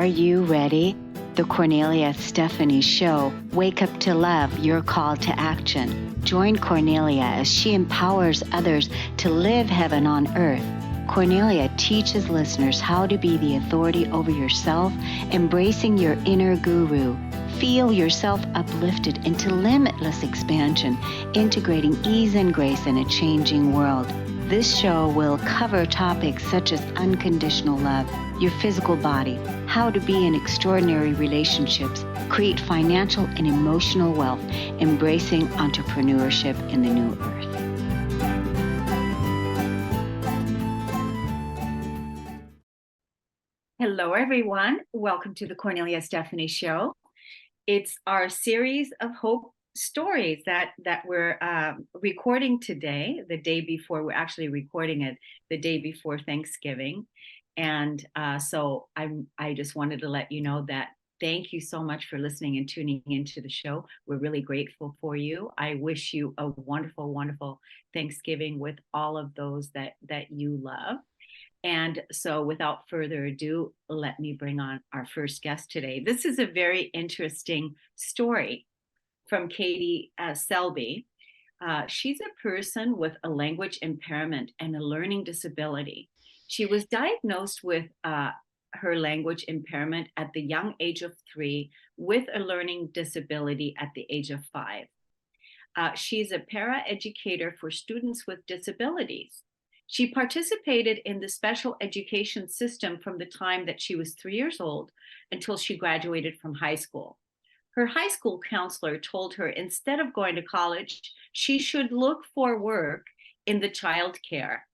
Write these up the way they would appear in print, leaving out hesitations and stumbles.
Are you ready? The Kornelia Stephanie Show. Wake up to love, your call to action. Join Kornelia as she empowers others to live heaven on earth. Kornelia teaches listeners how to be the authority over yourself, embracing your inner guru. Feel yourself uplifted into limitless expansion, integrating ease and grace in a changing world. This show will cover topics such as unconditional love, your physical body, how to be in extraordinary relationships, create financial and emotional wealth, embracing entrepreneurship in the new earth. Hello, everyone. Welcome to the Kornelia Stephanie Show. It's our series of hope stories that we're recording today, the day before. We're actually recording it the day before Thanksgiving. And so I just wanted to let you know that thank you so much for listening and tuning into the show. We're really grateful for you. I wish you a wonderful, wonderful Thanksgiving with all of those that you love. And so without further ado, let me bring on our first guest today. This is a very interesting story from Katie Selby. She's a person with a language impairment and a learning disability. She was diagnosed with her language impairment at the young age of 3 with a learning disability at the age of 5. She's a para-educator for students with disabilities. She participated in the special education system from the time that she was 3 years old until she graduated from high school. Her high school counselor told her instead of going to college, she should look for work in the child care.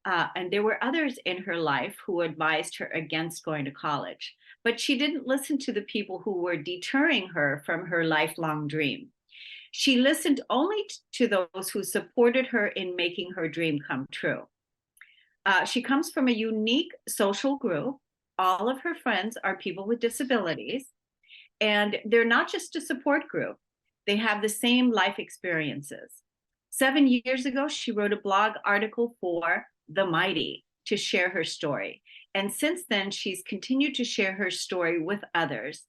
And there were others in her life who advised her against going to college. But she didn't listen to the people who were deterring her from her lifelong dream. She listened only to those who supported her in making her dream come true. She comes from a unique social group. All of her friends are people with disabilities, and they're not just a support group. They have the same life experiences. 7 years ago, she wrote a blog article for The Mighty to share her story. And since then, she's continued to share her story with others.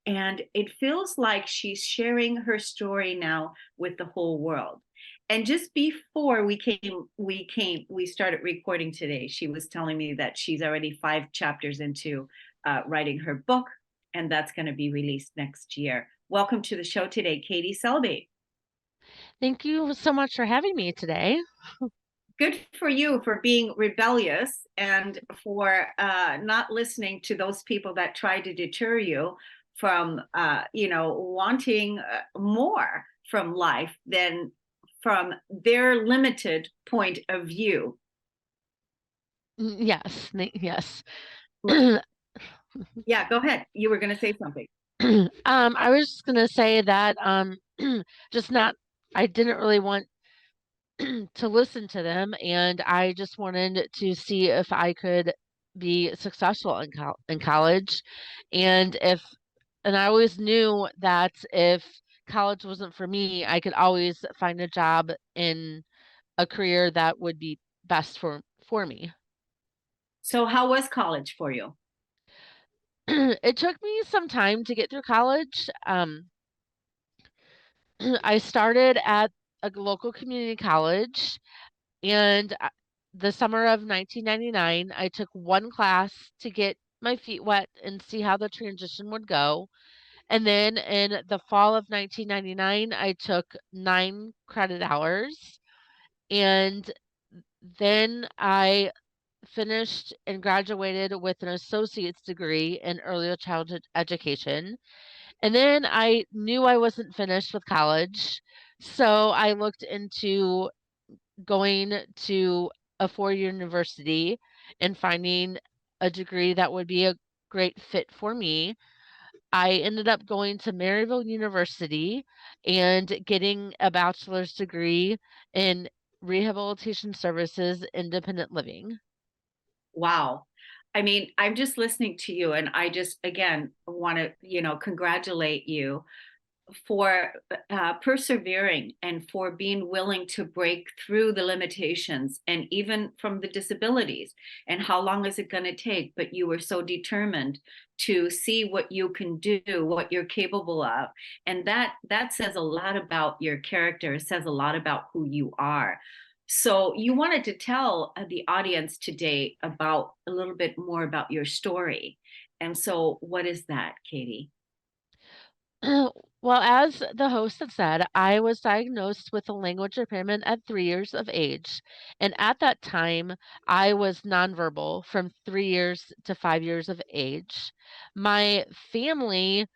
And it feels like she's sharing her story now with the whole world. And just before we started recording today, she was telling me that she's already 5 chapters into writing her book, and that's going to be released next year. Welcome to the show today, Katie Selby. Thank you so much for having me today. Good for you for being rebellious and for not listening to those people that try to deter you from, wanting more from life than from their limited point of view. Yes, yes. Yeah, go ahead. You were going to say something. I was just going to say that I didn't really want to listen to them, and I just wanted to see if I could be successful in college, and I always knew that if college wasn't for me, I could always find a job in a career that would be best for me. So how was college for you? It took me some time to get through college. I started at a local community college, and the summer of 1999, I took one class to get my feet wet and see how the transition would go. And then in the fall of 1999, I took 9 credit hours, and then I finished and graduated with an associate's degree in early childhood education. And then I knew I wasn't finished with college, so I looked into going to a 4-year university and finding a degree that would be a great fit for me. I ended up going to Maryville University and getting a bachelor's degree in rehabilitation services, independent living. Wow. I mean, I'm just listening to you, and I just, again, want to, congratulate you for persevering and for being willing to break through the limitations and even from the disabilities. And how long is it going to take? But you were so determined to see what you can do, what you're capable of. And that says a lot about your character. It says a lot about who you are. So you wanted to tell the audience today about a little bit more about your story. And so what is that, Katie? Well, as the host had said, I was diagnosed with a language impairment at 3 years of age. And at that time, I was nonverbal from 3 years to 5 years of age. My family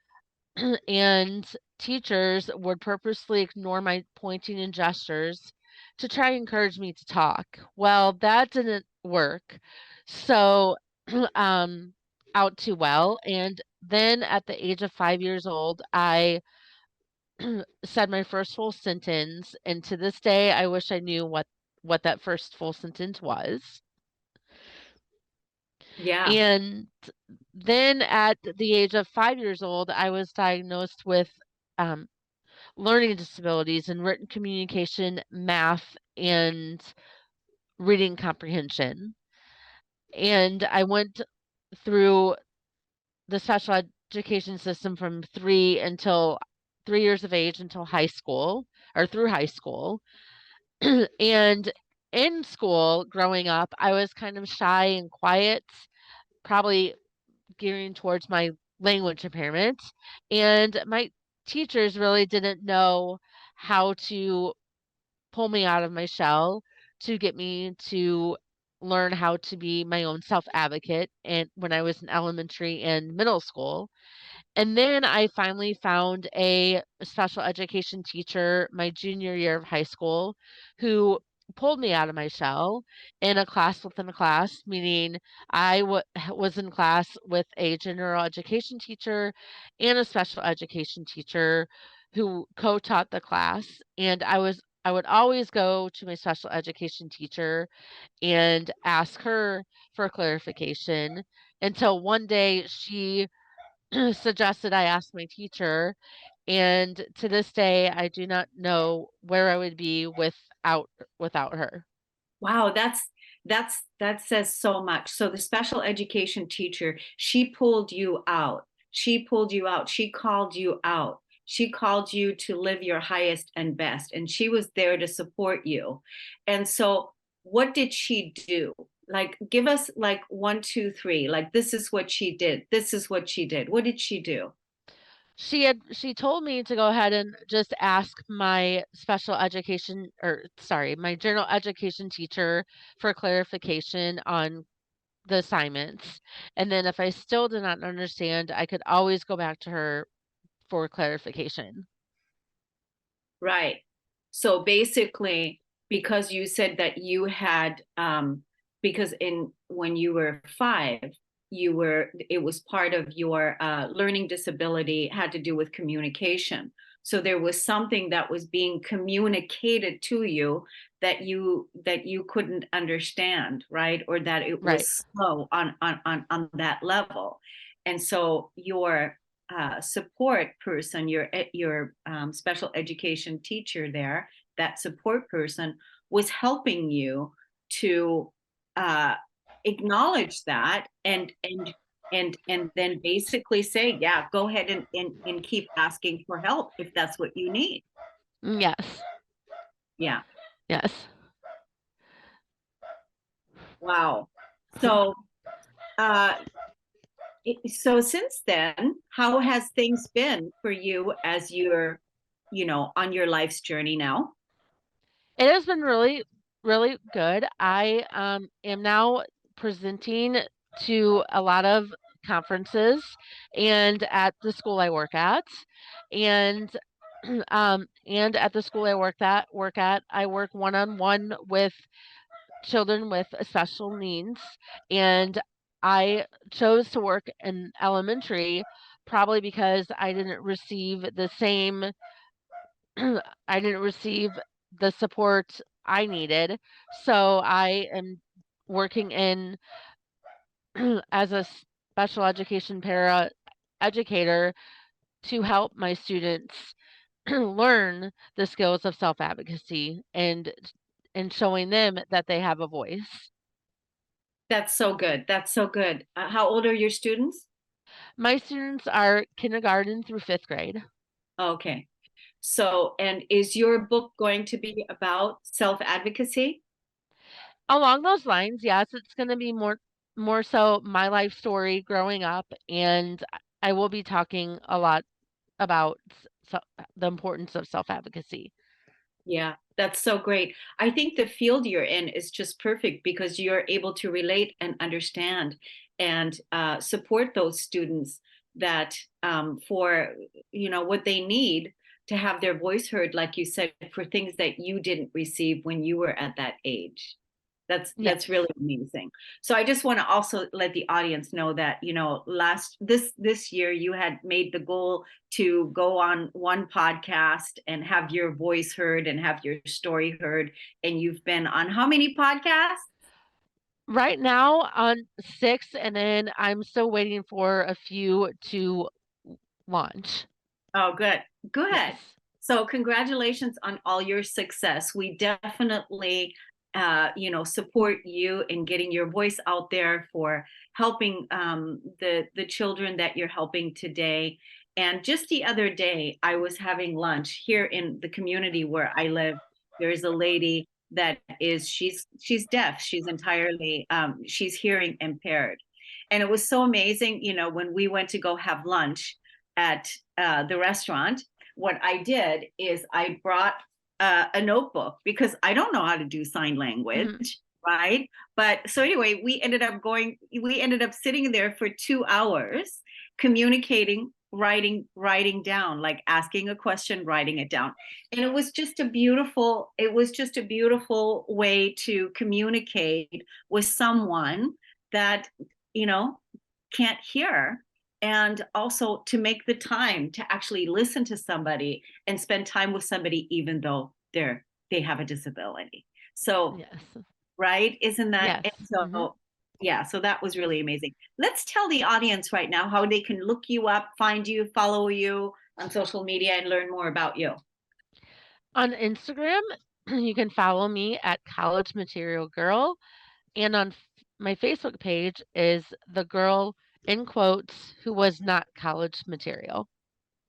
and teachers would purposely ignore my pointing and gestures to try and encourage me to talk. Well, that didn't work. So, um, out too well. And then at the age of 5 years old, I said my first full sentence, and to this day, I wish I knew what that first full sentence was. Yeah. And then at the age of 5 years old, I was diagnosed with um, learning disabilities in written communication, math, and reading comprehension. And I went through the special education system from 3 years of age until high school or through high school. And in school growing up, I was kind of shy and quiet, probably gearing towards my language impairment. And my teachers really didn't know how to pull me out of my shell to get me to learn how to be my own self advocate and when I was in elementary and middle school. And then I finally found a special education teacher my junior year of high school who pulled me out of my shell in a class within a class, meaning was in class with a general education teacher and a special education teacher who co-taught the class. And I would always go to my special education teacher and ask her for clarification until one day she suggested I ask my teacher, and to this day, I do not know where I would be without her. Wow, that says so much. So the special education teacher, she pulled you out. She pulled you out. She called you out. She called you to live your highest and best, and she was there to support you. And so, what did she do? Like, give us like one, two, three. Like, this is what she did. This is what she did. What did she do? She told me to go ahead and just ask my special education or sorry, my general education teacher for clarification on the assignments. And then if I still did not understand, I could always go back to her for clarification. Right. So basically, because you said that you had, because in when you were 5, it was part of your learning disability had to do with communication. So there was something that was being communicated to you that you couldn't understand, right? Or that it Right. was slow on that level. And so your support person, your special education teacher there, that support person was helping you to uh, acknowledge that and then basically say, yeah, go ahead and keep asking for help if that's what you need. Yes. Yeah. Yes. Wow. So uh, so since then, how has things been for you as you're, on your life's journey now? It has been really, really good. I am now presenting to a lot of conferences and at the school I work at. And and at the school I work at, I work one-on-one with children with special needs. And I chose to work in elementary probably because I didn't receive the support I needed. So I am working in as a special education para educator to help my students learn the skills of self-advocacy and showing them that they have a voice. That's so good. That's so good. How old are your students? My students are kindergarten through 5th grade. Okay. So, and is your book going to be about self-advocacy? Along those lines, yes, it's going to be more so my life story growing up, and I will be talking a lot about the importance of self-advocacy. Yeah, that's so great. I think the field you're in is just perfect because you're able to relate and understand and support those students that for what they need to have their voice heard, like you said, for things that you didn't receive when you were at that age. That's Yes. really amazing. So I just want to also let the audience know that, last this year you had made the goal to go on one podcast and have your voice heard and have your story heard. And you've been on how many podcasts? Right now on 6, and then I'm still waiting for a few to launch. Oh, good. Good. Yes. So congratulations on all your success. We definitely support you in getting your voice out there for helping the children that you're helping today. And just the other day, I was having lunch here in the community where I live. There's a lady that is she's deaf. She's entirely she's hearing impaired. And it was so amazing, when we went to go have lunch at the restaurant, what I did is I brought a notebook because I don't know how to do sign Mhm. language, right? But so anyway, we ended up sitting there for 2 hours communicating, writing down, like asking a question, writing it down. And it was just a beautiful way to communicate with someone that, you know, can't hear, and also to make the time to actually listen to somebody and spend time with somebody even though they have a disability. So Yes. right, isn't that, Yes. and Mhm. so yeah, so that was really amazing. Let's tell the audience right now how they can look you up, find you, follow you on social media, and learn more about you. On Instagram, you can follow me at College Material Girl, and on my Facebook page is the girl in quotes who was not college material.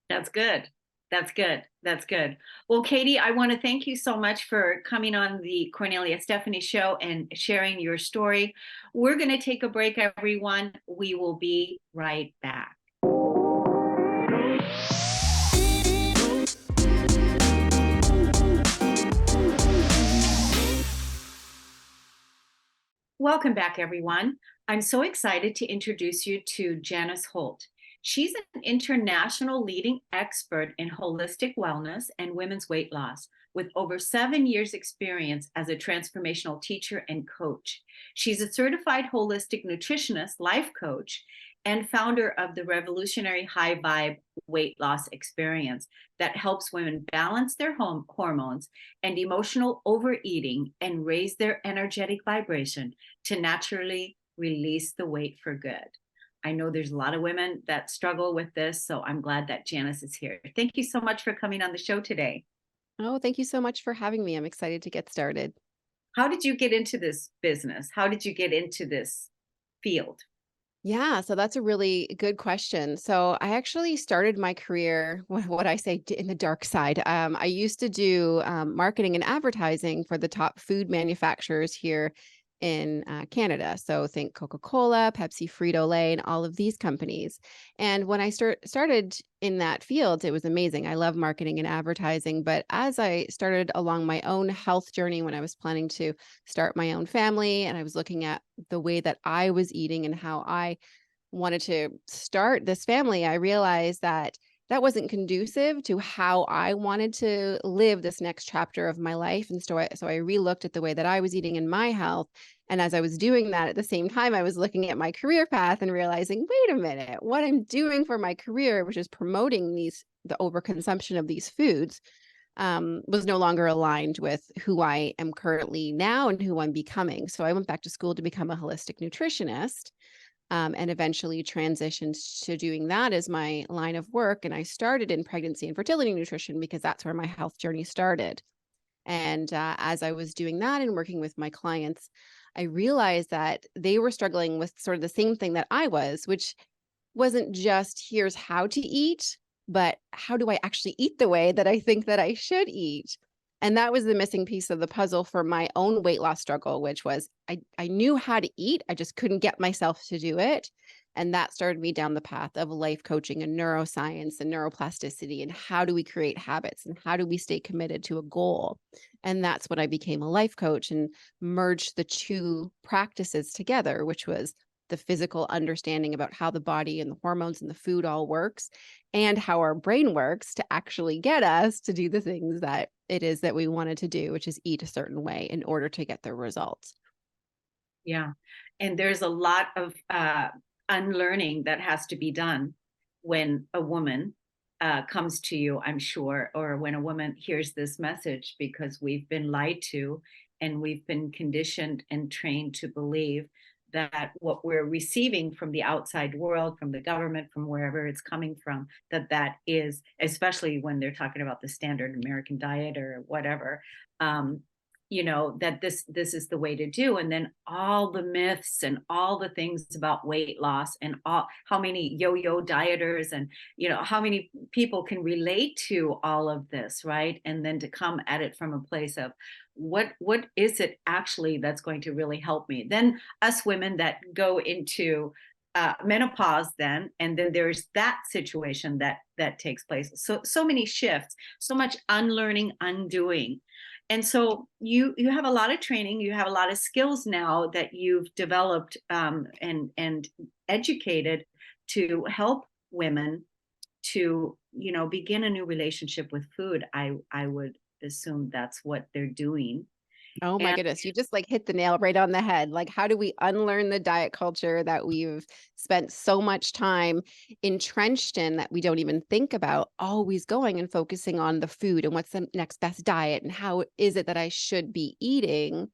That's good. That's good. That's good. Well, Katie, I want to thank you so much for coming on the Kornelia Stephanie show and sharing your story. We're going to take a break, everyone. We will be right back. Welcome back, everyone. I'm so excited to introduce you to Janice Hoult. She's an international leading expert in holistic wellness and women's weight loss with over 7 years' experience as a transformational teacher and coach. She's a certified holistic nutritionist, life coach, and founder of the revolutionary high vibe weight loss experience that helps women balance their hormones and emotional overeating and raise their energetic vibration to naturally release the weight for good. I know there's a lot of women that struggle with this, so I'm glad that Janice is here. Thank you so much for coming on the show today. Oh, thank you so much for having me. I'm excited to get started. How did you get into this business? How did you get into this field? Yeah, so that's a really good question. So I actually started my career, what I say, in the dark side. I used to do marketing and advertising for the top food manufacturers here in Canada. So think Coca-Cola, Pepsi, Frito-Lay, and all of these companies. And when I started in that field, it was amazing. I love marketing and advertising. But as I started along my own health journey, when I was planning to start my own family, and I was looking at the way that I was eating and how I wanted to start this family, I realized that that wasn't conducive to how I wanted to live this next chapter of my life. And so I relooked at the way that I was eating in my health. And as I was doing that at the same time, I was looking at my career path and realizing, wait a minute, what I'm doing for my career, which is promoting the overconsumption of these foods, was no longer aligned with who I am currently now and who I'm becoming. So I went back to school to become a holistic nutritionist. and eventually transitioned to doing that as my line of work. And I started in pregnancy and fertility nutrition because that's where my health journey started. And as I was doing that and working with my clients, I realized that they were struggling with sort of the same thing that I was, which wasn't just here's how to eat, but how do I actually eat the way that I think that I should eat? And that was the missing piece of the puzzle for my own weight loss struggle, which was I knew how to eat. I just couldn't get myself to do it. And that started me down the path of life coaching and neuroscience and neuroplasticity and how do we create habits and how do we stay committed to a goal. And that's when I became a life coach and merged the two practices together, which was the physical understanding about how the body and the hormones and the food all works and how our brain works to actually get us to do the things that it is that we wanted to do, which is eat a certain way in order to get the results. Yeah. And there's a lot of unlearning that has to be done when a woman comes to you, I'm sure, or when a woman hears this message, because we've been lied to and we've been conditioned and trained to believe that what we're receiving from the outside world, from the government, from wherever it's coming from, that is, especially when they're talking about the standard American diet or whatever, that this is the way to do. And then all the myths and all the things about weight loss and all how many yo-yo dieters and how many people can relate to all of this, right? And then to come at it from a place of what is it actually that's going to really help me? Then us women that go into menopause, then and then there's that situation that takes place. So many shifts, so much unlearning, undoing. And so you have a lot of training, you have a lot of skills now that you've developed and educated to help women to begin a new relationship with food. I would assume that's what they're doing. Oh my And goodness, you just like hit the nail right on the head. Like, how do we unlearn the diet culture that we've spent so much time entrenched in that we don't even think about, always going and focusing on the food and what's the next best diet and how is it that I should be eating,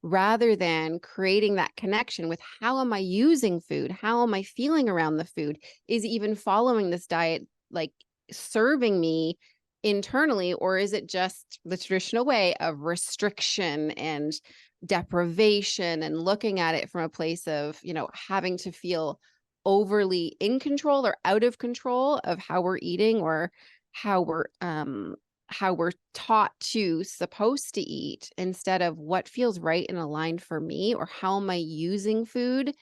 rather than creating that connection with how am I using food? How am I feeling around the food? Is even following this diet like serving me internally, or is it just the traditional way of restriction and deprivation and looking at it from a place of having to feel overly in control or out of control of how we're eating, or how we're taught to supposed to eat, instead of what feels right and aligned for me, or how am I using food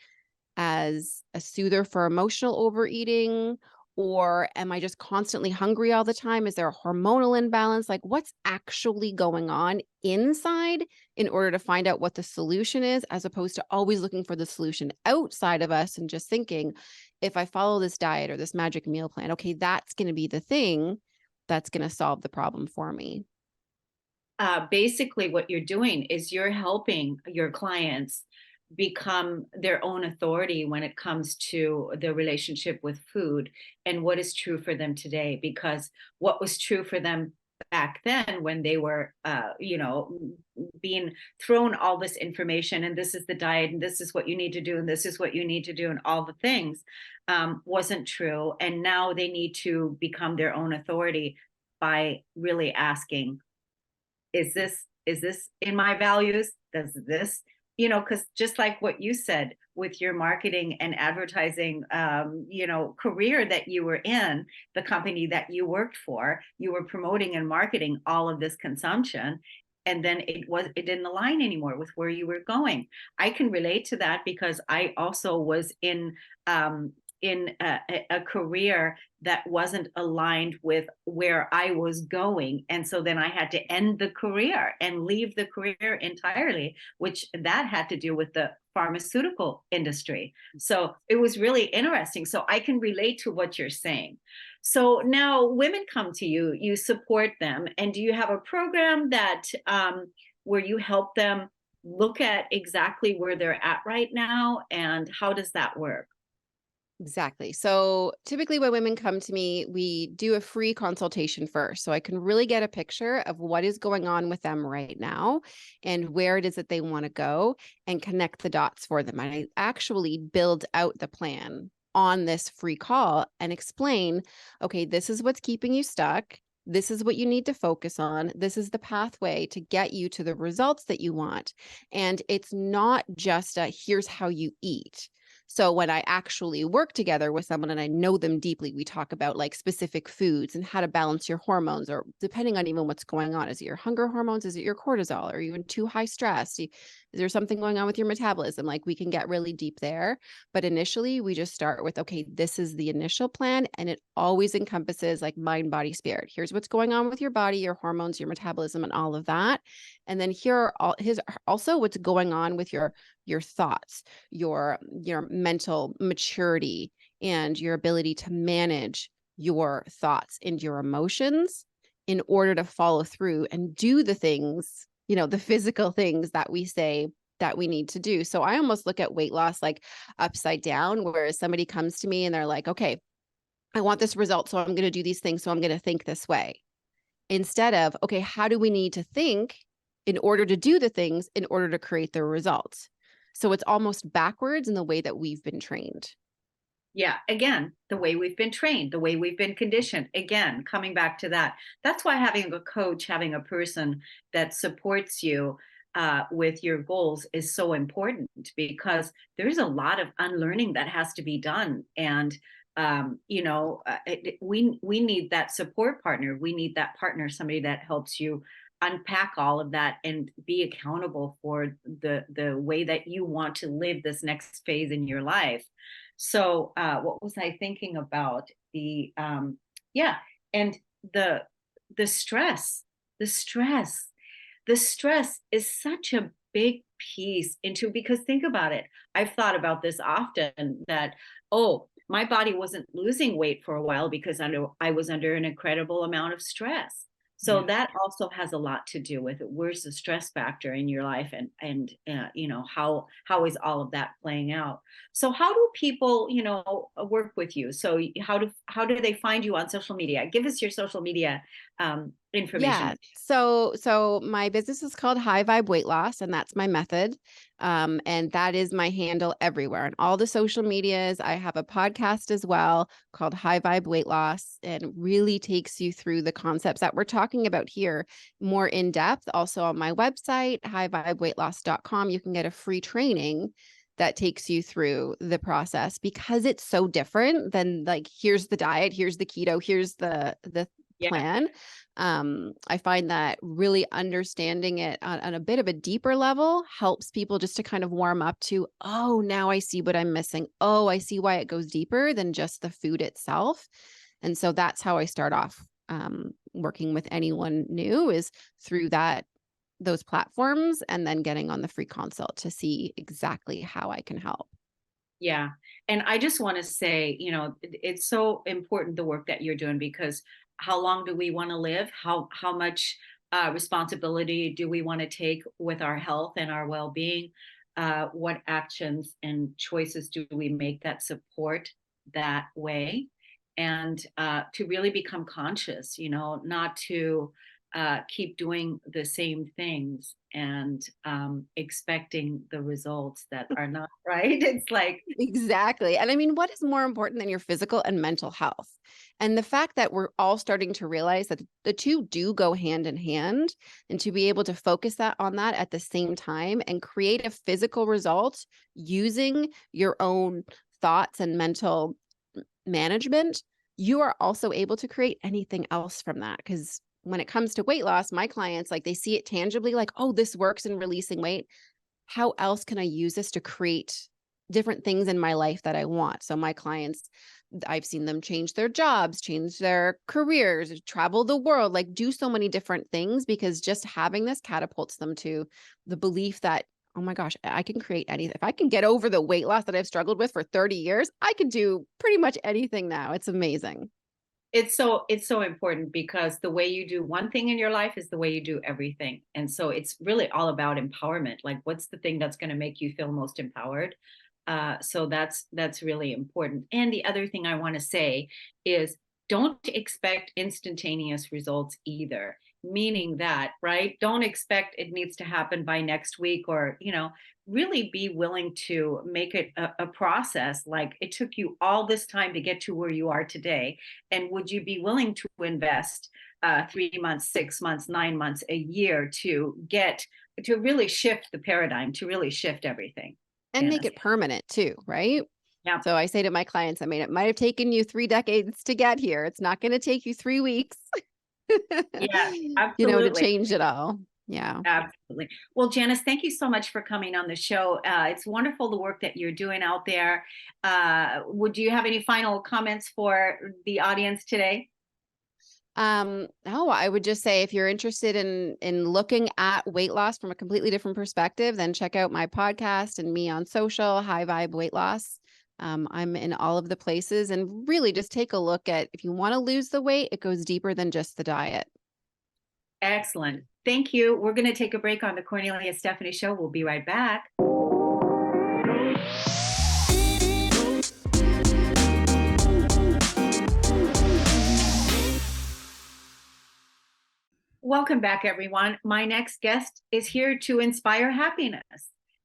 as a soother for emotional overeating? Or am I just constantly hungry all the time? Is there a hormonal imbalance? Like, what's actually going on inside in order to find out what the solution is, as opposed to always looking for the solution outside of us and just thinking, if I follow this diet or this magic meal plan, okay, that's going to be the thing that's going to solve the problem for me. basically what you're doing is you're helping your clients become their own authority when it comes to their relationship with food and what is true for them today, because what was true for them back then when they were being thrown all this information, and this is the diet and this is what you need to do and this is what you need to do and all the things, wasn't true. And now they need to become their own authority by really asking, is this in my values? Does this, because just like what you said with your marketing and advertising career that you were in, the company that you worked for, you were promoting and marketing all of this consumption, and then it didn't align anymore with where you were going. I can relate to that because I also was in a career that wasn't aligned with where I was going. And so then I had to end the career and leave the career entirely, which that had to do with the pharmaceutical industry. So it was really interesting. So I can relate to what you're saying. So now women come to you, you support them. And do you have a program that where you help them look at exactly where they're at right now? And how does that work? Exactly. So typically when women come to me, we do a free consultation first. So I can really get a picture of what is going on with them right now and where it is that they want to go and connect the dots for them. And I actually build out the plan on this free call and explain, okay, this is what's keeping you stuck. This is what you need to focus on. This is the pathway to get you to the results that you want. And it's not just a here's how you eat. So when I actually work together with someone and I know them deeply, we talk about like specific foods and how to balance your hormones, or depending on even what's going on. Is it your hunger hormones? Is it your cortisol? Are you in too high stress? Is there something going on with your metabolism? Like we can get really deep there. But initially we just start with, okay, this is the initial plan. And it always encompasses like mind, body, spirit. Here's what's going on with your body, your hormones, your metabolism, and all of that. And then here are also what's going on with your thoughts, your mental maturity, and your ability to manage your thoughts and your emotions in order to follow through and do the things, the physical things that we say that we need to do. So I almost look at weight loss like upside down, whereas somebody comes to me and they're like, okay, I want this result, so I'm going to do these things, so I'm going to think this way. Instead of, okay, how do we need to think in order to do the things in order to create the results? So it's almost backwards in the way that we've been trained. Yeah, again, the way we've been trained, the way we've been conditioned. Again, coming back to that. That's why having a coach, having a person that supports you with your goals is so important, because there's a lot of unlearning that has to be done. And we need that support partner. We need that partner, somebody that helps you unpack all of that and be accountable for the way that you want to live this next phase in your life. So what was I thinking about? Yeah, and the the stress, the stress, the stress is such a big piece into, because think about it. I've thought about this often, that, oh, my body wasn't losing weight for a while because I was under an incredible amount of stress. So Yeah. that also has a lot to do with it. Where's the stress factor in your life, and how is all of that playing out? So how do people work with you? So how do they find you on social media? Give us your social media information. Yeah. So my business is called High Vibe Weight Loss, and that's my method. And that is my handle everywhere on all the social medias. I have a podcast as well called High Vibe Weight Loss, and really takes you through the concepts that we're talking about here more in depth. Also on my website, highvibeweightloss.com, you can get a free training that takes you through the process, because it's so different than like, here's the diet, here's the keto, here's the Yeah. plan. I find that really understanding it on a bit of a deeper level helps people just to kind of warm up to, oh, now I see what I'm missing. Oh, I see why it goes deeper than just the food itself. And so that's how I start off working with anyone new, is through those platforms, and then getting on the free consult to see exactly how I can help. Yeah. And I just want to say, it's so important, the work that you're doing, because how long do we want to live? How much responsibility do we want to take with our health and our well-being? What actions and choices do we make that support that way? And to really become conscious, not to keep doing the same things and expecting the results that are not right. It's like, Exactly. And I mean, what is more important than your physical and mental health? And the fact that we're all starting to realize that the two do go hand in hand, and to be able to focus that on that at the same time and create a physical result using your own thoughts and mental management, you are also able to create anything else from that. Because when it comes to weight loss, my clients, like, they see it tangibly, like, oh, this works in releasing weight. How else can I use this to create different things in my life that I want? So my clients, I've seen them change their jobs, change their careers, travel the world, like do so many different things, because just having this catapults them to the belief that, oh my gosh, I can create anything. If I can get over the weight loss that I've struggled with for 30 years, I can do pretty much anything now. It's amazing. it's so important, because the way you do one thing in your life is the way you do everything. And so it's really all about empowerment. Like, what's the thing that's going to make you feel most empowered? So that's really important. And the other thing I want to say is don't expect instantaneous results either. Meaning that, right? Don't expect it needs to happen by next week, or, really be willing to make it a process. Like, it took you all this time to get to where you are today. And would you be willing to invest 3 months, 6 months, 9 months, a year to really shift the paradigm, to really shift everything? And make it permanent too, right? Yeah. So I say to my clients, I mean, it might have taken you 3 decades to get here. It's not going to take you 3 weeks. Yeah, To absolutely. change it all. Yeah. Absolutely. Well, Janice, thank you so much for coming on the show. It's wonderful the work that you're doing out there. Would you have any final comments for the audience today? No, I would just say if you're interested in looking at weight loss from a completely different perspective, then check out my podcast and me on social, High Vibe Weight Loss. I'm in all of the places, and really just take a look at, if you want to lose the weight, it goes deeper than just the diet. Excellent. Thank you. We're going to take a break on the Kornelia Stephanie Show. We'll be right back. Welcome back, everyone. My next guest is here to inspire happiness.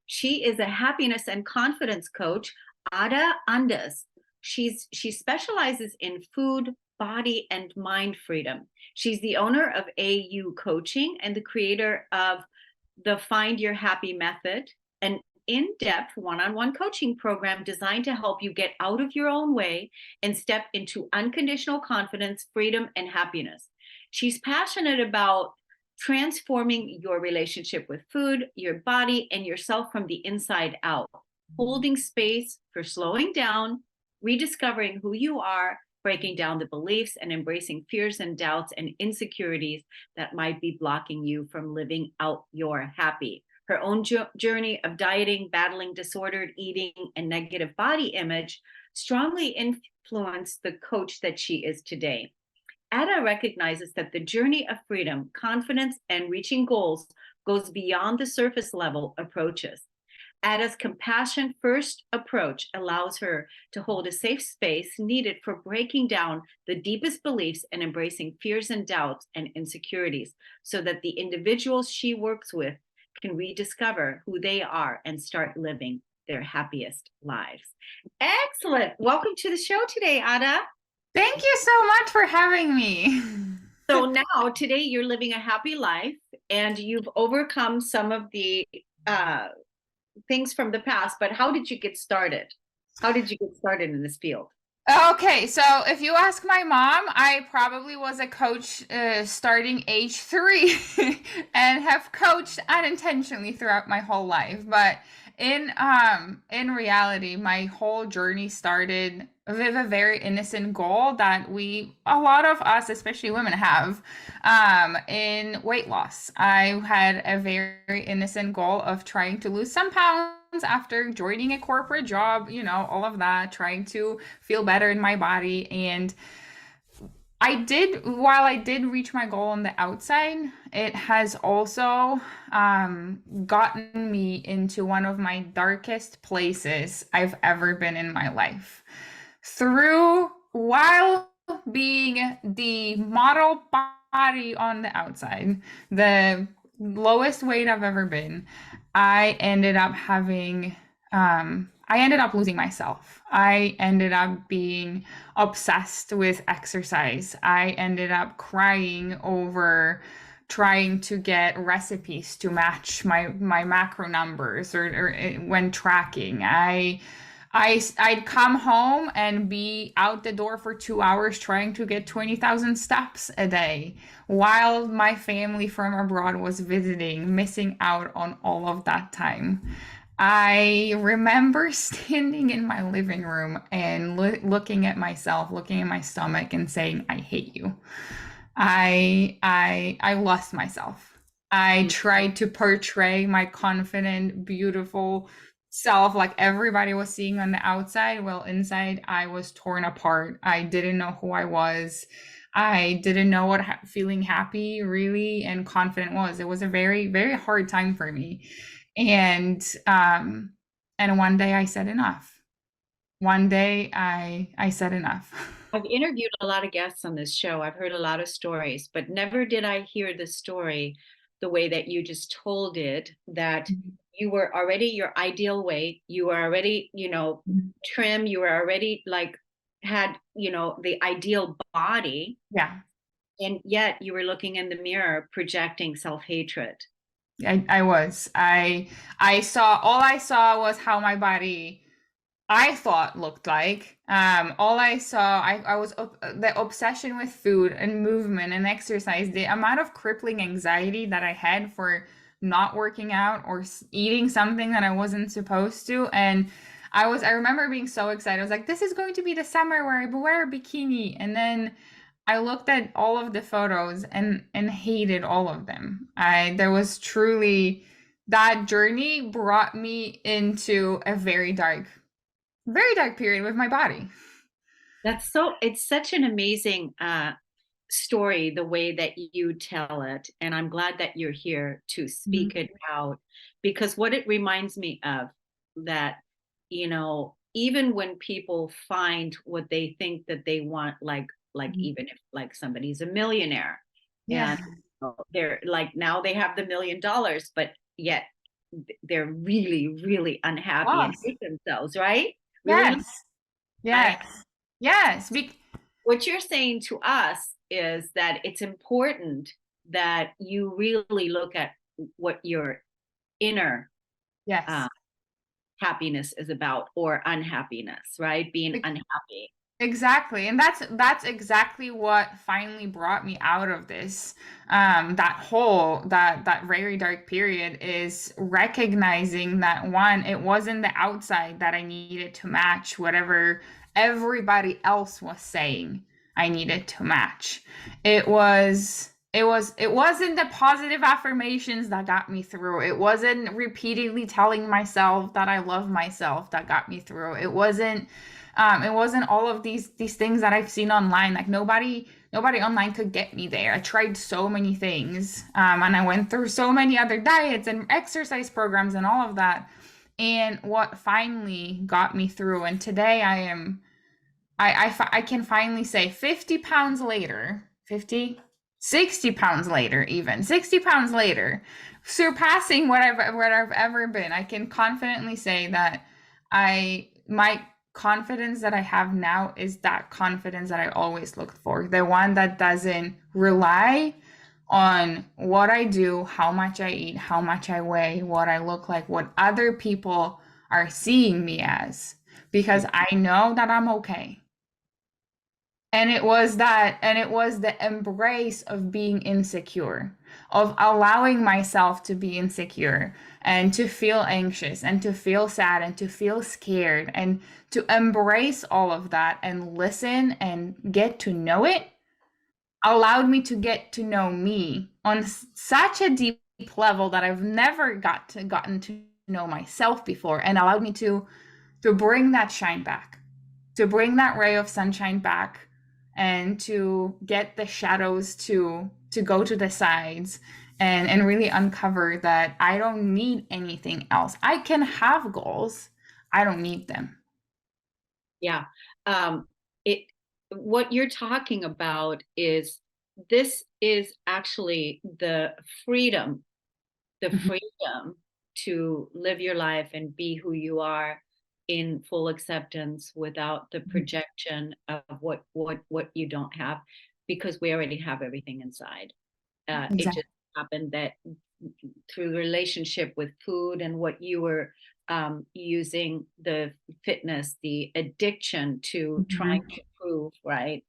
She is a happiness and confidence coach, Ada Undis. She specializes in food, body, and mind freedom. She's the owner of AU Coaching and the creator of the Find Your Happy Method, an in-depth one-on-one coaching program designed to help you get out of your own way and step into unconditional confidence, freedom, and happiness. She's passionate about transforming your relationship with food, your body, and yourself from the inside out, holding space for slowing down, rediscovering who you are, breaking down the beliefs, and embracing fears and doubts and insecurities that might be blocking you from living out your happy. Her own journey of dieting, battling disordered eating, and negative body image strongly influenced the coach that she is today. Ada recognizes that the journey of freedom, confidence, and reaching goals goes beyond the surface level approaches. Ada's compassion first approach allows her to hold a safe space needed for breaking down the deepest beliefs and embracing fears and doubts and insecurities, so that the individuals she works with can rediscover who they are and start living their happiest lives. Excellent. Welcome to the show today, Ada. Thank you so much for having me. So now, today, you're living a happy life, and you've overcome some of the things from the past, but how did you get started? How did you get started in this field? Okay, so if you ask my mom, I probably was a coach starting age 3 and have coached unintentionally throughout my whole life. But in reality, my whole journey started with a very innocent goal that a lot of us, especially women, have in weight loss. I had a very innocent goal of trying to lose some pounds after joining a corporate job, all of that, trying to feel better in my body. And while I did reach my goal on the outside, it has also gotten me into one of my darkest places I've ever been in my life. While being the model body on the outside, the lowest weight I've ever been, I ended up losing myself. I ended up being obsessed with exercise. I ended up crying over trying to get recipes to match my macro numbers or when tracking. I'd come home and be out the door for 2 hours trying to get 20,000 steps a day while my family from abroad was visiting, missing out on all of that time. I remember standing in my living room and looking at myself, looking at my stomach and saying, I hate you. I lost myself. I tried to portray my confident, beautiful self like everybody was seeing on the outside. Well, inside I was torn apart. I didn't know who I was. I didn't know what feeling happy really and confident was. It was a very, very hard time for me. And And one day I said enough. One day I said enough. I've interviewed a lot of guests on this show. I've heard a lot of stories, but never did I hear the story the way that you just told it, that you were already your ideal weight. You were already, trim. You were already like had, the ideal body. Yeah. And yet you were looking in the mirror, projecting self-hatred. I was. I saw, all I saw was how my body, I thought, looked like. All I saw, I was the obsession with food and movement and exercise, the amount of crippling anxiety that I had for not working out or eating something that I wasn't supposed to. And I remember being so excited. I was like, this is going to be the summer where I wear a bikini. And then I looked at all of the photos and hated all of them. There was truly, that journey brought me into a very dark period with my body. It's such an amazing story, the way that you tell it. And I'm glad that you're here to speak it out, because what it reminds me of, that, even when people find what they think that they want, like even if like somebody's a millionaire, Yeah. and they're like, now they have the $1 million, but yet they're really, really unhappy and hate themselves, right? Really? Yes. What you're saying to us is that it's important that you really look at what your inner happiness is about, or unhappiness, right? Being unhappy. Exactly. And that's exactly what finally brought me out of this. That very dark period is recognizing that, one, it wasn't the outside that I needed to match whatever everybody else was saying I needed to match. It wasn't the positive affirmations that got me through. It wasn't repeatedly telling myself that I love myself that got me through. It wasn't all of these things that I've seen online. Like nobody online could get me there. I tried so many things, and I went through so many other diets and exercise programs and all of that. And what finally got me through, and today I can finally say 50 pounds later, 60 pounds later, even 60 pounds later, surpassing what I've ever been, I can confidently say that my confidence that I have now is that confidence that I always looked for. The one that doesn't rely on what I do, how much I eat, how much I weigh, what I look like, what other people are seeing me as, because I know that I'm okay. And it was the embrace of being insecure, of allowing myself to be insecure and to feel anxious and to feel sad and to feel scared, and to embrace all of that and listen and get to know it, allowed me to get to know me on such a deep level that I've never gotten to know myself before, and allowed me to bring that shine back, to bring that ray of sunshine back, and to get the shadows to go to the sides, and really uncover that I don't need anything else. I can have goals. I don't need them. Yeah. What you're talking about is, this is actually the freedom to live your life and be who you are in full acceptance, without the projection of what you don't have, because we already have everything inside. Exactly. It just happened that through the relationship with food and what you were using, the fitness, the addiction to trying to prove, right,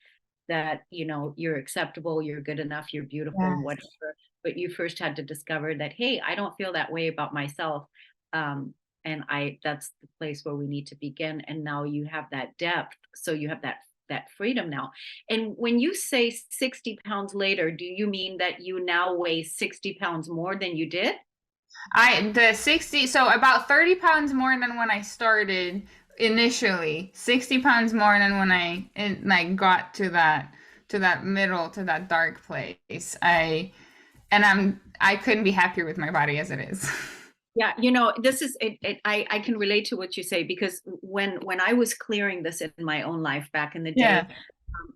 that you're acceptable, you're good enough, you're beautiful, and whatever. But you first had to discover that, hey, I don't feel that way about myself, and that's the place where we need to begin. And now you have that depth, so you have that freedom now. And when you say 60 pounds later, do you mean that you now weigh 60 pounds more than you did? So about 30 pounds more than when I started initially, 60 pounds more than when I got to that middle, to that dark place. I couldn't be happier with my body as it is. Yeah, this is I can relate to what you say, because when I was clearing this in my own life back in the day, Yeah.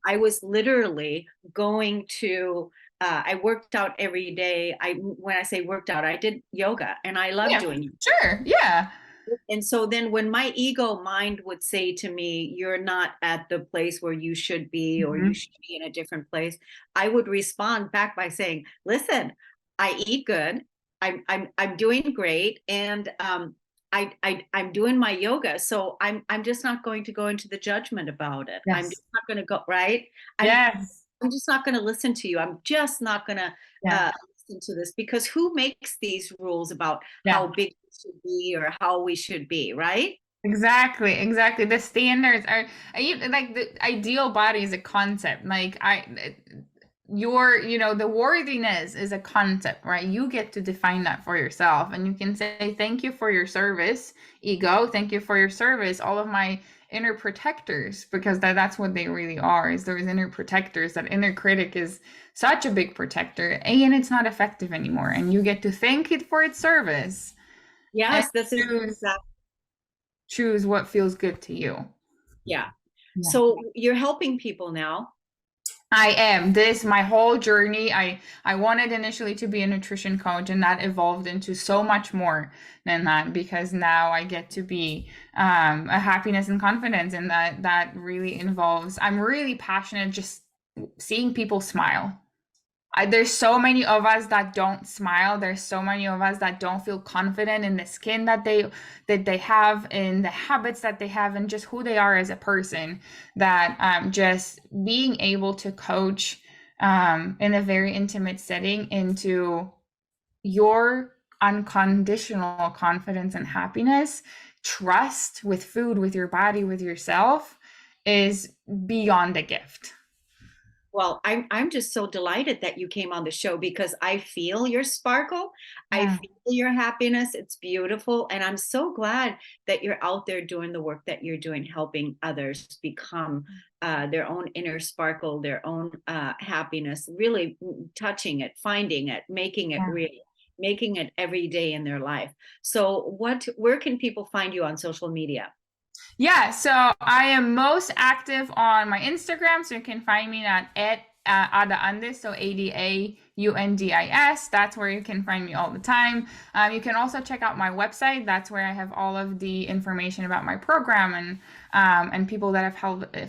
I was literally going to I worked out every day. When I say worked out, I did yoga, and I love Yeah, doing it. sure. Yeah. And so then when my ego mind would say to me, you're not at the place where you should be, or you Mhm. should be in a different place, I would respond back by saying, listen, I eat good. I'm doing great. And I'm doing my yoga. So I'm just not going to go into the judgment about it. I'm Yes. just not going to go, right? I'm Yes. I'm just not going to listen to you. I'm just not going to Yeah. listen to this, because who makes these rules about how Yeah. big we should be or how we should be, right? Exactly, exactly. The standards are like the ideal body is a concept. Like the worthiness is a concept, right? You get to define that for yourself, and you can say, thank you for your service, ego. Thank you for your service, all of my inner protectors, because that's what they really are, is those inner protectors. That inner critic is such a big protector, and it's not effective anymore. And you get to thank it for its service and Yes, this is choose exactly. choose what feels good to you. Yeah. Yeah. So you're helping people now. I am. This my whole journey. I wanted initially to be a nutrition coach, and that evolved into so much more than that, because now I get to be a happiness and confidence, and that really involves. I'm really passionate just seeing people smile. There's so many of us that don't smile. There's so many of us that don't feel confident in the skin that they have, in the habits that they have, and just who they are as a person. That just being able to coach in a very intimate setting into your unconditional confidence and happiness, trust with food, with your body, with yourself, is beyond a gift. Well, I'm just so delighted that you came on the show, because I feel your sparkle. I Yeah. feel your happiness. It's beautiful. And I'm so glad that you're out there doing the work that you're doing, helping others become their own inner sparkle, their own happiness, really touching it, finding it, making it Yeah. real, making it every day in their life. So where can people find you on social media? Yeah, so I am most active on my Instagram, so you can find me at Ada Undis, so ADAUNDIS. That's where you can find me all the time. You can also check out my website. That's where I have all of the information about my program and people that have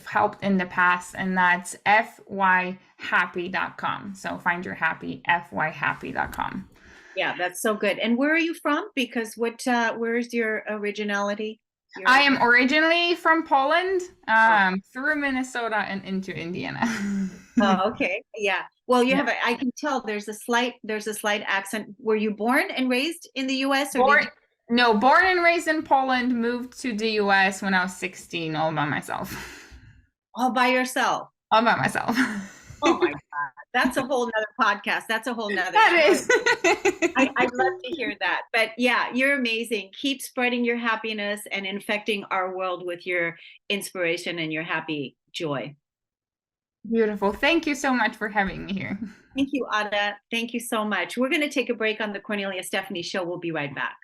helped in the past, and that's fyhappy.com. So find your happy, fyhappy.com. Yeah, that's so good. And where are you from? Because where's your originality? I am originally from Poland, through Minnesota and into Indiana. Oh, okay. Yeah. Well, you Yeah. have I can tell there's a slight accent. Were you born and raised in the US, or did Born, you? no, born and raised in Poland, moved to the US when I was 16, all by myself. All by yourself? All by myself. Oh my God. That's a whole nother podcast. That's a whole nother That show. is. I'd love to hear that. But yeah, you're amazing. Keep spreading your happiness and infecting our world with your inspiration and your happy joy. Beautiful. Thank you so much for having me here. Thank you, Ada. Thank you so much. We're going to take a break on the Kornelia Stephanie Show. We'll be right back.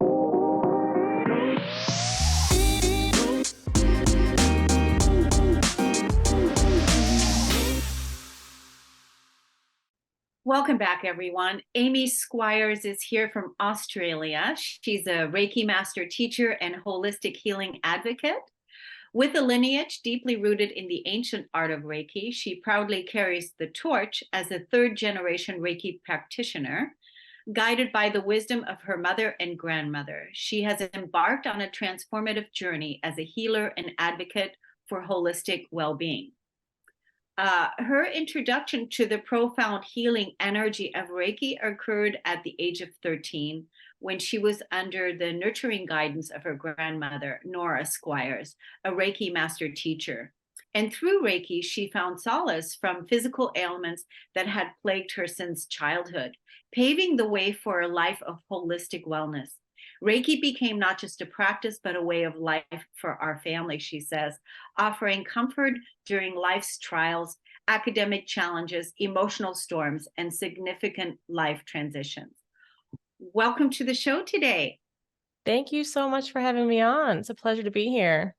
Welcome back, everyone. Amy Squires is here from Australia. She's a Reiki master teacher and holistic healing advocate. With a lineage deeply rooted in the ancient art of Reiki, she proudly carries the torch as a third-generation Reiki practitioner. Guided by the wisdom of her mother and grandmother, she has embarked on a transformative journey as a healer and advocate for holistic well-being. Her introduction to the profound healing energy of Reiki occurred at the age of 13, when she was under the nurturing guidance of her grandmother, Nora Squires, a Reiki master teacher. And through Reiki, she found solace from physical ailments that had plagued her since childhood, paving the way for a life of holistic wellness. Reiki became not just a practice, but a way of life for our family, she says, offering comfort during life's trials, academic challenges, emotional storms, and significant life transitions. Welcome to the show today. Thank you so much for having me on. It's a pleasure to be here.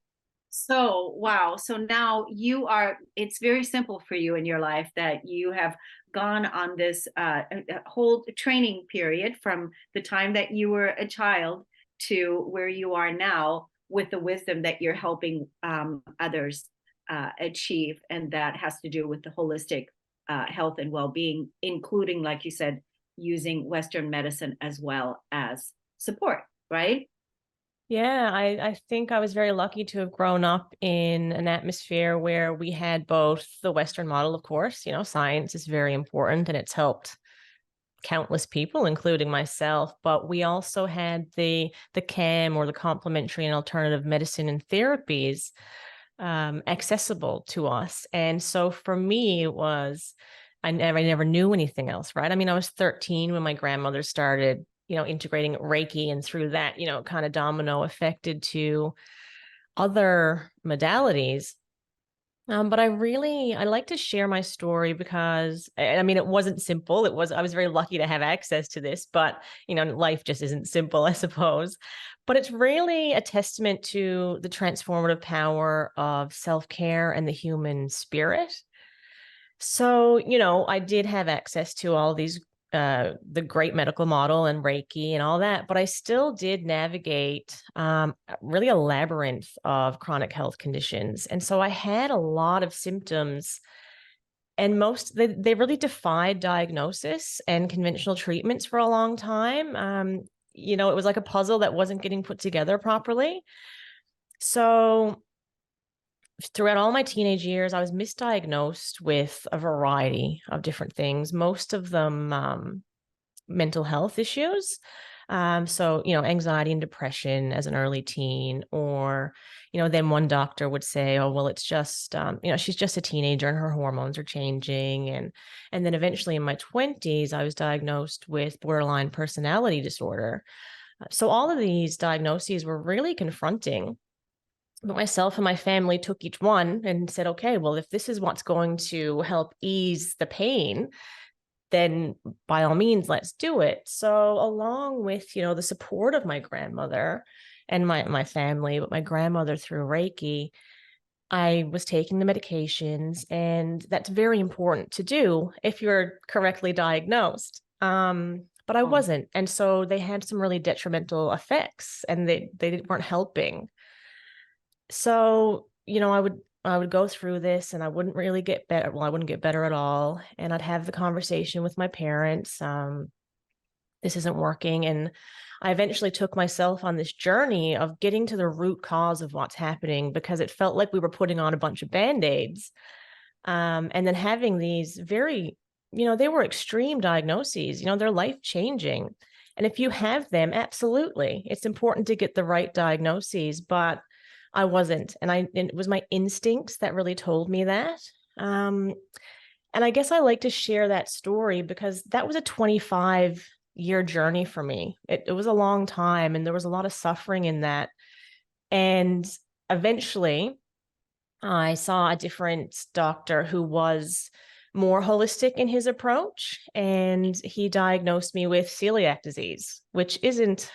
So, wow. So now it's very simple for you in your life that you have gone on this whole training period from the time that you were a child to where you are now with the wisdom that you're helping others achieve. And that has to do with the holistic health and well being, including, like you said, using Western medicine as well as support, right? Yeah, I think I was very lucky to have grown up in an atmosphere where we had both the Western model, of course, science is very important and it's helped countless people, including myself, but we also had the CAM, or the complementary and alternative medicine and therapies, accessible to us. And so for me, it was, I never knew anything else, right? I mean, I was 13 when my grandmother started integrating Reiki, and through that, kind of domino affected to other modalities. But I like to share my story because, I mean, it wasn't simple. I was very lucky to have access to this, but, life just isn't simple, I suppose. But it's really a testament to the transformative power of self-care and the human spirit. So, I did have access to all these, the great medical model and Reiki and all that, but I still did navigate really a labyrinth of chronic health conditions. And so I had a lot of symptoms, and they really defied diagnosis and conventional treatments for a long time. It was like a puzzle that wasn't getting put together properly. So throughout all my teenage years, I was misdiagnosed with a variety of different things, most of them mental health issues. So, anxiety and depression as an early teen, or, then one doctor would say, oh, well, it's just, she's just a teenager and her hormones are changing. And then eventually in my 20s, I was diagnosed with borderline personality disorder. So all of these diagnoses were really confronting. But myself and my family took each one and said, okay, well, if this is what's going to help ease the pain, then by all means, let's do it. So along with, the support of my grandmother and my family, but my grandmother through Reiki, I was taking the medications, and that's very important to do if you're correctly diagnosed. But I wasn't. And so they had some really detrimental effects, and they weren't helping. So, I would go through this and I wouldn't really get better. Well, I wouldn't get better at all. And I'd have the conversation with my parents. This isn't working. And I eventually took myself on this journey of getting to the root cause of what's happening, because it felt like we were putting on a bunch of Band-Aids. And then having these very, they were extreme diagnoses, they're life-changing. And if you have them, absolutely, it's important to get the right diagnoses, but I wasn't. And it was my instincts that really told me that. And I guess I like to share that story because that was a 25-year journey for me. It was a long time, and there was a lot of suffering in that. And eventually I saw a different doctor who was more holistic in his approach, and he diagnosed me with celiac disease, which isn't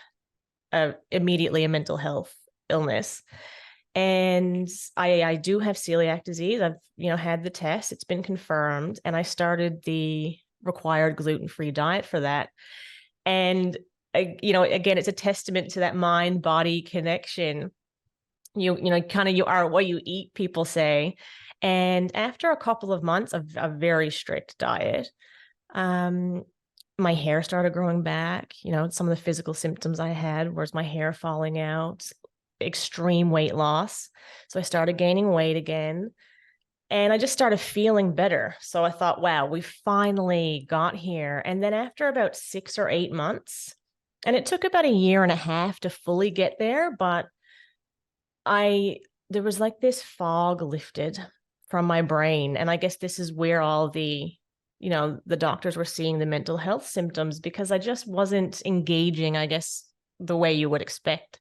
immediately a mental health illness. And I do have celiac disease. I've, had the test, it's been confirmed, and I started the required gluten-free diet for that. And, again, it's a testament to that mind-body connection. You are what you eat, people say. And after a couple of months of a very strict diet, my hair started growing back. Some of the physical symptoms I had was my hair falling out, extreme weight loss. So I started gaining weight again, and I just started feeling better. So I thought, wow, we finally got here. And then after about 6 or 8 months, and it took about a year and a half to fully get there, but there was like this fog lifted from my brain. And I guess this is where all the doctors were seeing the mental health symptoms, because I just wasn't engaging, I guess, the way you would expect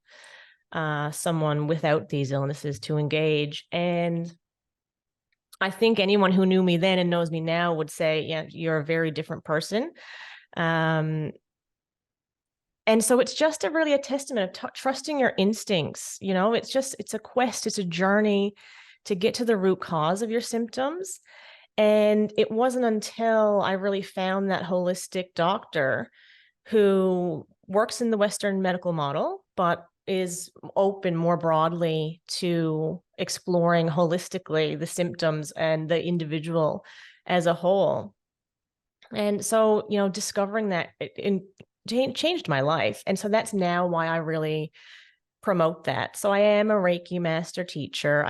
someone without these illnesses to engage. And I think anyone who knew me then and knows me now would say, yeah, you're a very different person. And so it's just really a testament of trusting your instincts. It's a quest, it's a journey to get to the root cause of your symptoms. And it wasn't until I really found that holistic doctor who works in the Western medical model, but is open more broadly to exploring holistically the symptoms and the individual as a whole. And so, discovering that changed my life. And so that's now why I really promote that. So I am a Reiki master teacher.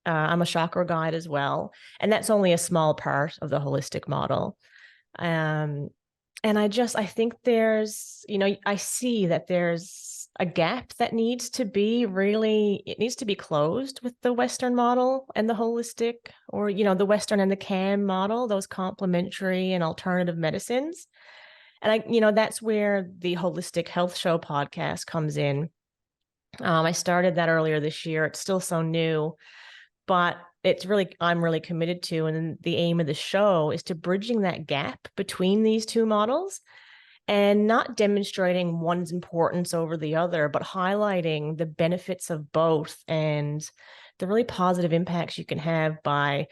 I'm a chakra guide as well. And that's only a small part of the holistic model. And I think I see that there's a gap that needs to be closed with the Western model and the holistic, or, the Western and the CAM model, those complementary and alternative medicines. And that's where the Holistic Health Show podcast comes in. I started that earlier this year. It's still so new, but I'm really committed to. And the aim of the show is to bridging that gap between these two models and not demonstrating one's importance over the other, but highlighting the benefits of both and the really positive impacts you can have by,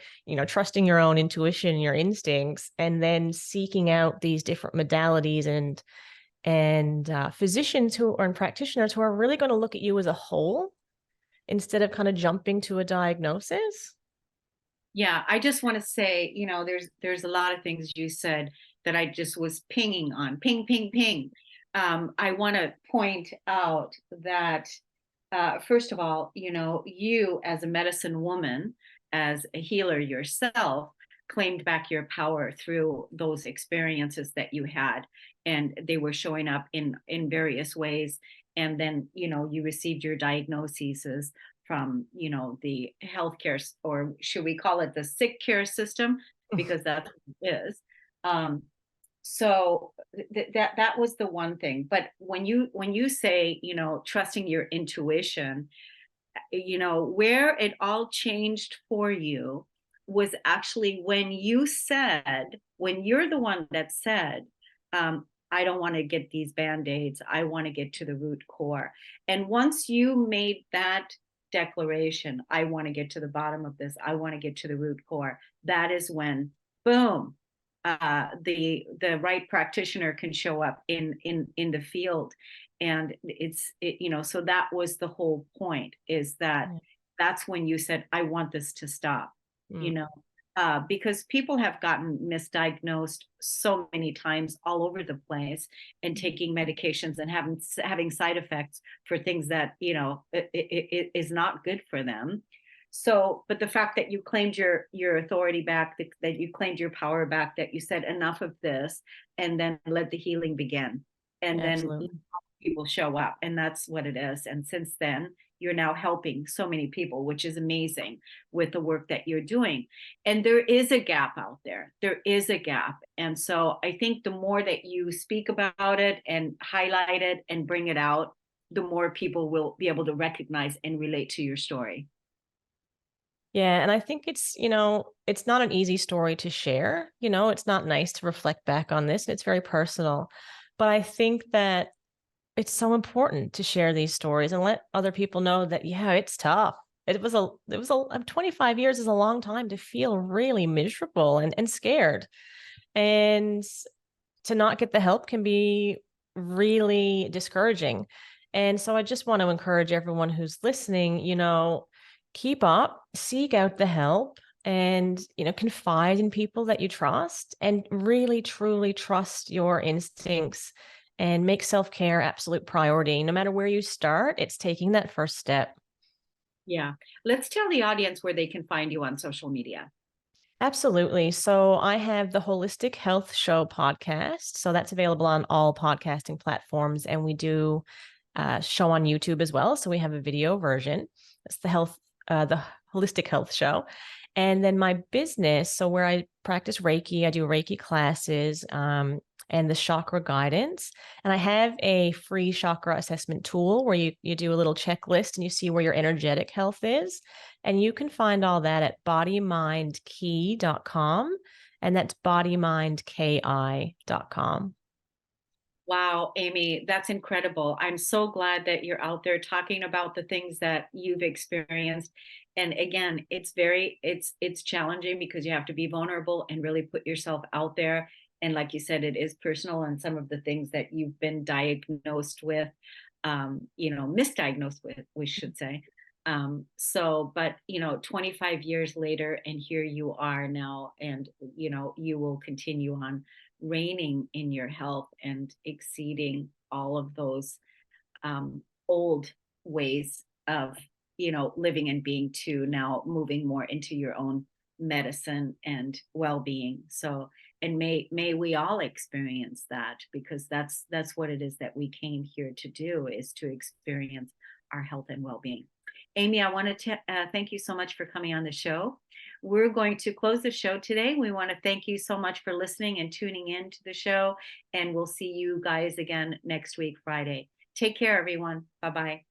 trusting your own intuition, your instincts, and then seeking out these different modalities and physicians and practitioners who are really going to look at you as a whole instead of kind of jumping to a diagnosis. Yeah, I just want to say, there's a lot of things you said that I just was pinging on, ping, ping, ping. I want to point out that, first of all, you as a medicine woman, as a healer yourself, claimed back your power through those experiences that you had, and they were showing up in various ways. And then, you received your diagnoses from, the healthcare, or should we call it the sick care system, because that's what it is. So that was the one thing. But when you say, trusting your intuition, where it all changed for you was actually when you're the one that said, I don't want to get these Band-Aids. I want to get to the root core. And once you made that declaration, I want to get to the bottom of this, I want to get to the root core, that is when, boom, the right practitioner can show up in the field. And so that was the whole point, is that that's when you said, I want this to stop. Because people have gotten misdiagnosed so many times all over the place, and taking medications and having side effects for things that, it is not good for them. So, but the fact that you claimed your authority back, that you claimed your power back, that you said enough of this, and then let the healing begin. And Absolutely. Then people show up, and that's what it is. And since then, you're now helping so many people, which is amazing with the work that you're doing. And there is a gap out there. There is a gap. And so I think the more that you speak about it and highlight it and bring it out, the more people will be able to recognize and relate to your story. Yeah. And I think it's not an easy story to share. It's not nice to reflect back on this. It's very personal. But I think that it's so important to share these stories and let other people know that, yeah, it's tough. 25 years is a long time to feel really miserable and scared. And to not get the help can be really discouraging. And so I just want to encourage everyone who's listening, keep up, seek out the help, and, confide in people that you trust, and really, truly trust your instincts, and make self-care absolute priority. No matter where you start, it's taking that first step. Yeah. Let's tell the audience where they can find you on social media. Absolutely. So I have the Holistic Health Show podcast. So that's available on all podcasting platforms. And we do a show on YouTube as well. So we have a video version. That's the Holistic Health Show. And then my business, so where I practice Reiki, I do Reiki classes, and the chakra guidance. And I have a free chakra assessment tool where you do a little checklist and you see where your energetic health is. And you can find all that at bodymindkey.com. And that's bodymindki.com. Wow, Amy, that's incredible. I'm so glad that you're out there talking about the things that you've experienced. And again, it's challenging because you have to be vulnerable and really put yourself out there. And like you said, it is personal, and some of the things that you've been diagnosed with, misdiagnosed with, we should say. But 25 years later, and here you are now, and you will continue on reigning in your health and exceeding all of those old ways of living and being, to now moving more into your own medicine and well-being. So, and may we all experience that, because that's what it is that we came here to do, is to experience our health and well-being. Amy, I wanted to thank you so much for coming on the show. We're going to close the show today. We want to thank you so much for listening and tuning in to the show, and we'll see you guys again next week, Friday. Take care, everyone. Bye-bye.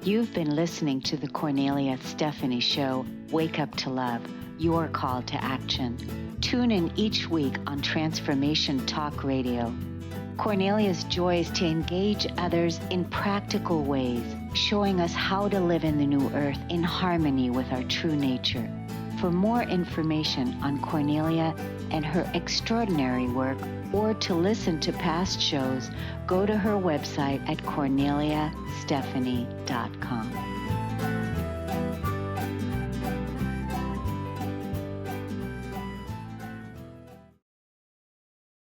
You've been listening to the Kornelia Stephanie Show, Wake Up to Love, your call to action. Tune in each week on Transformation Talk Radio. Kornelia's joy is to engage others in practical ways, showing us how to live in the new earth in harmony with our true nature. For more information on Kornelia and her extraordinary work, or to listen to past shows, go to her website at korneliastephanie.com.